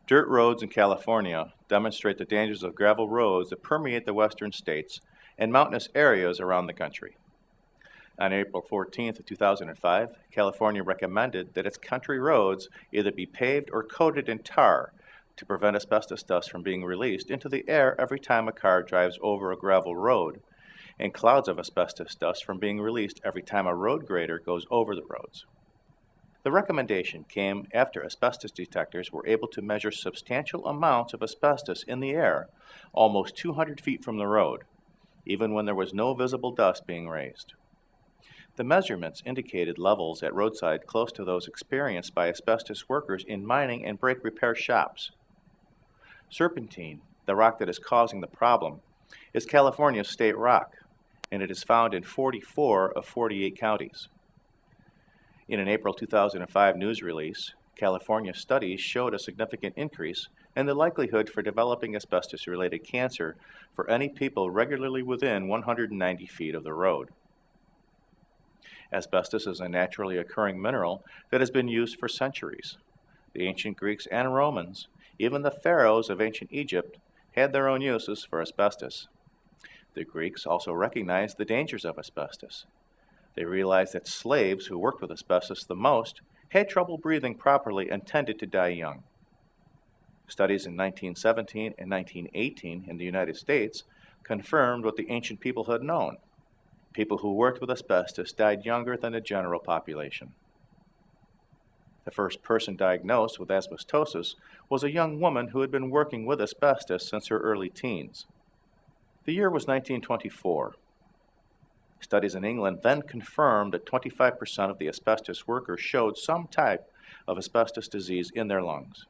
Dirt roads in California demonstrate the dangers of gravel roads that permeate the western states and mountainous areas around the country. On April 14, 2005, California recommended that its country roads either be paved or coated in tar to prevent asbestos dust from being released into the air every time a car drives over a gravel road, and clouds of asbestos dust from being released every time a road grader goes over the roads. The recommendation came after asbestos detectors were able to measure substantial amounts of asbestos in the air, almost 200 feet from the road, even when there was no visible dust being raised. The measurements indicated levels at roadside close to those experienced by asbestos workers in mining and brake repair shops. Serpentine, the rock that is causing the problem, is California's state rock, and it is found in 44 of 48 counties. In an April 2005 news release, California studies showed a significant increase in the likelihood for developing asbestos-related cancer for any people regularly within 190 feet of the road. Asbestos is a naturally occurring mineral that has been used for centuries. The ancient Greeks and Romans, even the pharaohs of ancient Egypt, had their own uses for asbestos. The Greeks also recognized the dangers of asbestos. They realized that slaves who worked with asbestos the most had trouble breathing properly and tended to die young. Studies in 1917 and 1918 in the United States confirmed what the ancient people had known. People who worked with asbestos died younger than the general population. The first person diagnosed with asbestosis was a young woman who had been working with asbestos since her early teens. The year was 1924. Studies in England then confirmed that 25% of the asbestos workers showed some type of asbestos disease in their lungs.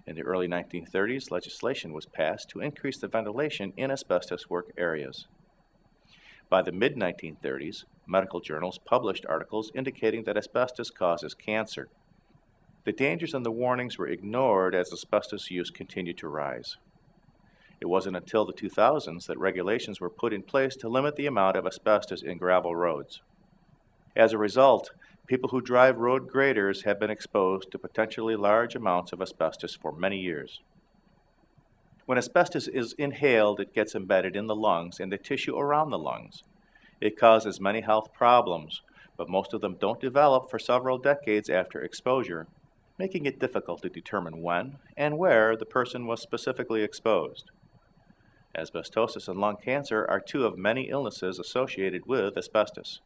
In the early 1930s, legislation was passed to increase the ventilation in asbestos work areas. By the mid-1930s, medical journals published articles indicating that asbestos causes cancer. The dangers and the warnings were ignored as asbestos use continued to rise. It wasn't until the 2000s that regulations were put in place to limit the amount of asbestos in gravel roads. As a result, people who drive road graders have been exposed to potentially large amounts of asbestos for many years. When asbestos is inhaled, it gets embedded in the lungs and the tissue around the lungs. It causes many health problems, but most of them don't develop for several decades after exposure, making it difficult to determine when and where the person was specifically exposed. Asbestosis and lung cancer are two of many illnesses associated with asbestos,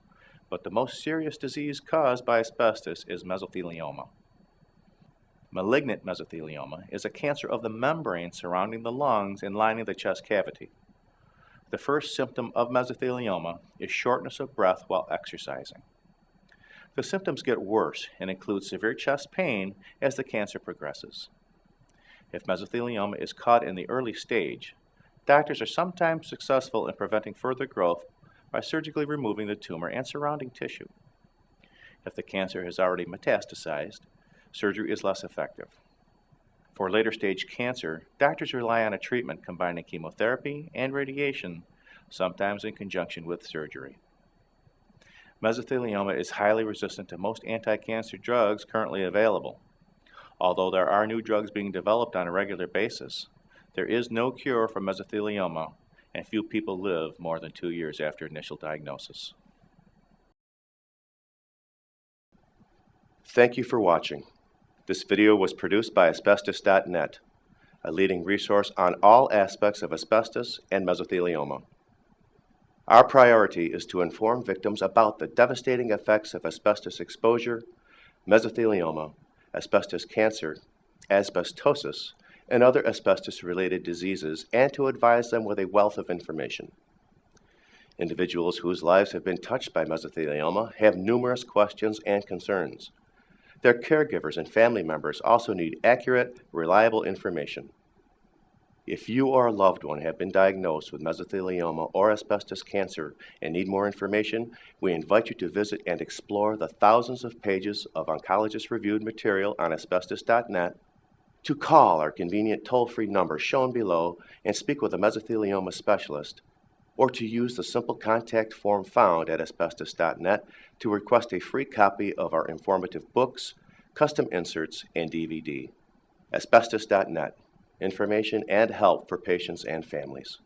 but the most serious disease caused by asbestos is mesothelioma. Malignant mesothelioma is a cancer of the membrane surrounding the lungs and lining the chest cavity. The first symptom of mesothelioma is shortness of breath while exercising. The symptoms get worse and include severe chest pain as the cancer progresses. If mesothelioma is caught in the early stage, doctors are sometimes successful in preventing further growth by surgically removing the tumor and surrounding tissue. If the cancer has already metastasized, surgery is less effective. For later stage cancer, doctors rely on a treatment combining chemotherapy and radiation, sometimes in conjunction with surgery. Mesothelioma is highly resistant to most anti-cancer drugs currently available. Although there are new drugs being developed on a regular basis, there is no cure for mesothelioma, and few people live more than 2 years after initial diagnosis. Thank you for watching. This video was produced by Asbestos.Net, a leading resource on all aspects of asbestos and mesothelioma. Our priority is to inform victims about the devastating effects of asbestos exposure, mesothelioma, asbestos cancer, asbestosis, and other asbestos-related diseases, and to advise them with a wealth of information. Individuals whose lives have been touched by mesothelioma have numerous questions and concerns. Their caregivers and family members also need accurate, reliable information. If you or a loved one have been diagnosed with mesothelioma or asbestos cancer and need more information, we invite you to visit and explore the thousands of pages of oncologist-reviewed material on Asbestos.net, to call our convenient toll-free number shown below and speak with a mesothelioma specialist, or to use the simple contact form found at Asbestos.net to request a free copy of our informative books, custom inserts, and DVD. Asbestos.Net. Information and help for patients and families.